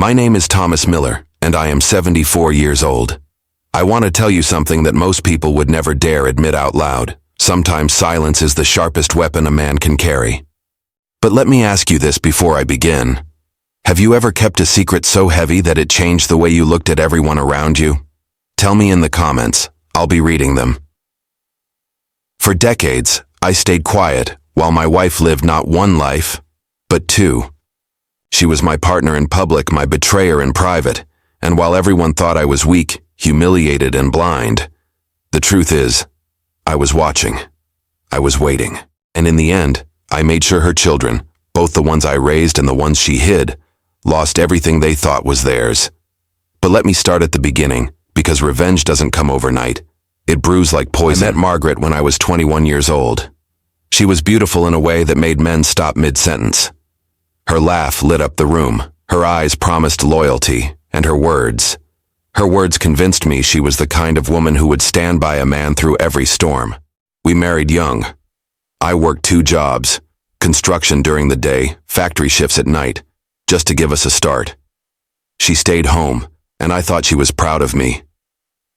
My name is Thomas Miller, and I am 74 years old. I want to tell you something that most people would never dare admit out loud. Sometimes silence is the sharpest weapon a man can carry. But let me ask you this before I begin. Have you ever kept a secret so heavy that it changed the way you looked at everyone around you? Tell me in the comments. I'll be reading them. For decades, I stayed quiet while my wife lived not one life, but two. She was my partner in public, my betrayer in private, and while everyone thought I was weak, humiliated, and blind, the truth is, I was watching. I was waiting. And in the end, I made sure her children, both the ones I raised and the ones she hid, lost everything they thought was theirs. But let me start at the beginning, because revenge doesn't come overnight. It brews like poison. I met Margaret when I was 21 years old. She was beautiful in a way that made men stop mid-sentence. Her laugh lit up the room, her eyes promised loyalty, and her words convinced me she was the kind of woman who would stand by a man through every storm. We married young. I worked 2 jobs, construction during the day, factory shifts at night, just to give us a start. She stayed home, and I thought she was proud of me.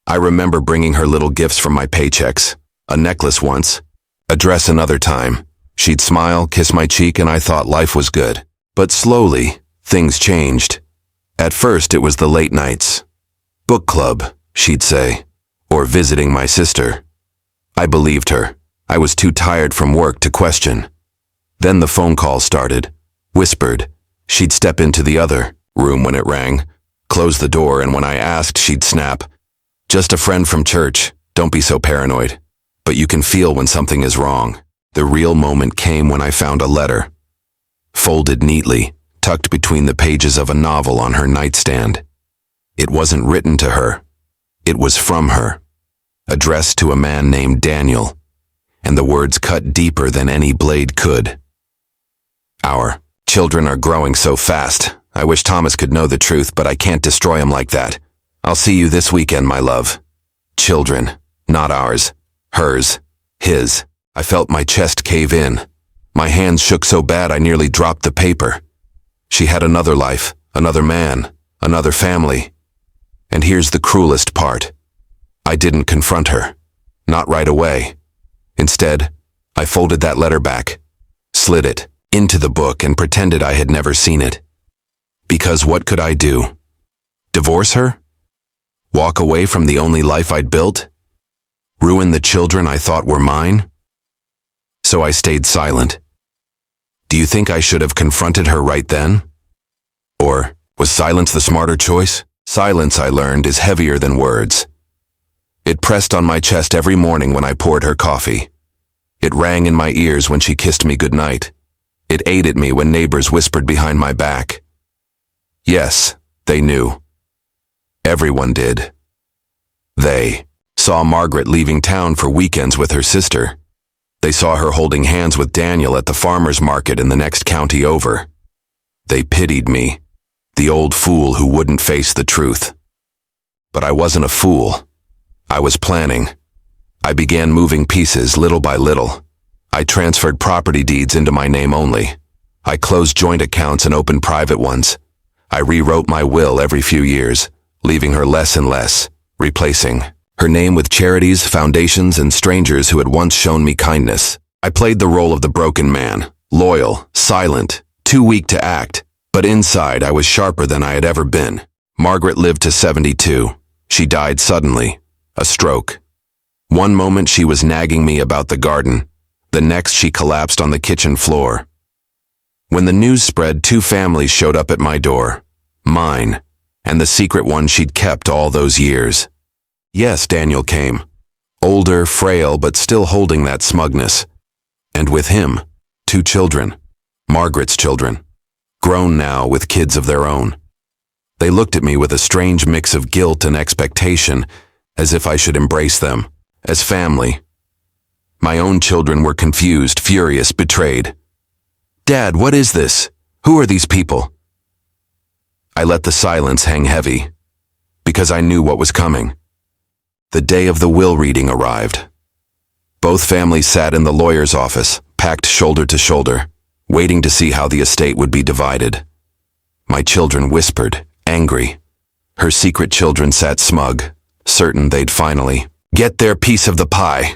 I remember bringing her little gifts from my paychecks, a necklace once, a dress another time. She'd smile, kiss my cheek, and I thought life was good. But slowly, things changed. At first, it was the late nights. Book club, she'd say, or visiting my sister. I believed her. I was too tired from work to question. Then the phone call started. Whispered. She'd step into the other room when it rang, close the door, and when I asked, she'd snap. Just a friend from church. Don't be so paranoid. But you can feel when something is wrong. The real moment came when I found a letter, folded neatly, tucked between the pages of a novel on her nightstand. It wasn't written to her. It was from her, addressed to a man named Daniel, and the words cut deeper than any blade could. Our children are growing so fast. I wish Thomas could know the truth, but I can't destroy him like that. I'll see you this weekend, my love. Children, not ours, hers, his. I felt my chest cave in. My hands shook so bad I nearly dropped the paper. She had another life, another man, another family. And here's the cruelest part. I didn't confront her. Not right away. Instead, I folded that letter back, slid it into the book, and pretended I had never seen it. Because what could I do? Divorce her? Walk away from the only life I'd built? Ruin the children I thought were mine? So I stayed silent. Do you think I should have confronted her right then? Or was silence the smarter choice? Silence, I learned, is heavier than words. It pressed on my chest every morning when I poured her coffee. It rang in my ears when she kissed me goodnight. It ate at me when neighbors whispered behind my back. Yes, they knew. Everyone did. They saw Margaret leaving town for weekends with her sister. They saw her holding hands with Daniel at the farmer's market in the next county over. They pitied me, the old fool who wouldn't face the truth. But I wasn't a fool. I was planning. I began moving pieces little by little. I transferred property deeds into my name only. I closed joint accounts and opened private ones. I rewrote my will every few years, leaving her less and less, replacing her name with charities, foundations, and strangers who had once shown me kindness. I played the role of the broken man, loyal, silent, too weak to act, but inside I was sharper than I had ever been. Margaret lived to 72. She died suddenly, a stroke. One moment she was nagging me about the garden, the next she collapsed on the kitchen floor. When the news spread, 2 families showed up at my door, mine, and the secret one she'd kept all those years. Yes, Daniel came. Older, frail, but still holding that smugness. And with him, 2 children. Margaret's children. Grown now with kids of their own. They looked at me with a strange mix of guilt and expectation, as if I should embrace them, as family. My own children were confused, furious, betrayed. Dad, what is this? Who are these people? I let the silence hang heavy, because I knew what was coming. The day of the will reading arrived. Both families sat in the lawyer's office, packed shoulder to shoulder, waiting to see how the estate would be divided. My children whispered, angry. Her secret children sat smug, certain they'd finally get their piece of the pie.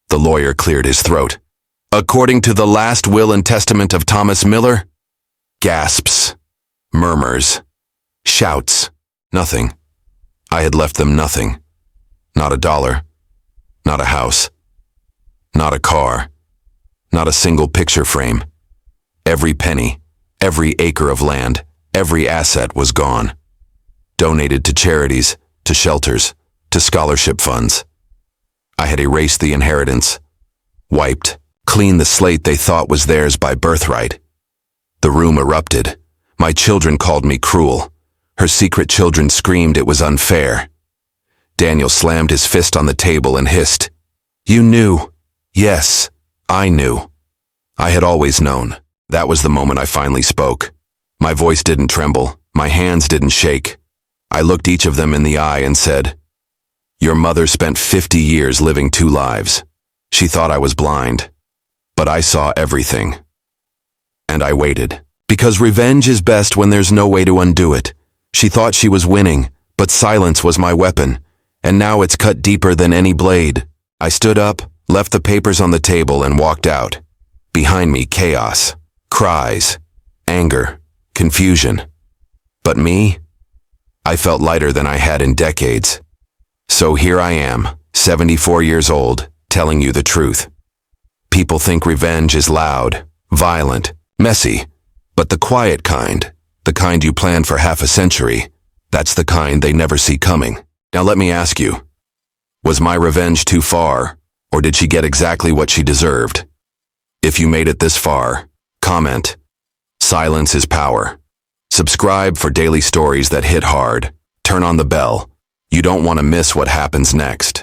The lawyer cleared his throat. According to the last will and testament of Thomas Miller? Gasps, murmurs, shouts, nothing. I had left them nothing. Not a dollar, not a house, not a car, not a single picture frame. Every penny, every acre of land, every asset was gone. Donated to charities, to shelters, to scholarship funds. I had erased the inheritance, wiped, cleaned the slate they thought was theirs by birthright. The room erupted. My children called me cruel. Her secret children screamed it was unfair. Daniel slammed his fist on the table and hissed, "You knew." Yes, I knew. I had always known. That was the moment I finally spoke. My voice didn't tremble. My hands didn't shake. I looked each of them in the eye and said, "Your mother spent 50 years living two lives. She thought I was blind. But I saw everything. And I waited. Because revenge is best when there's no way to undo it. She thought she was winning, but silence was my weapon. And now it's cut deeper than any blade." I stood up, left the papers on the table, and walked out. Behind me, chaos, cries, anger, confusion. But me? I felt lighter than I had in decades. So here I am, 74 years old, telling you the truth. People think revenge is loud, violent, messy. But the quiet kind, the kind you plan for half a century, that's the kind they never see coming. Now let me ask you, was my revenge too far, or did she get exactly what she deserved? If you made it this far, comment. Silence is power. Subscribe for daily stories that hit hard. Turn on the bell. You don't want to miss what happens next.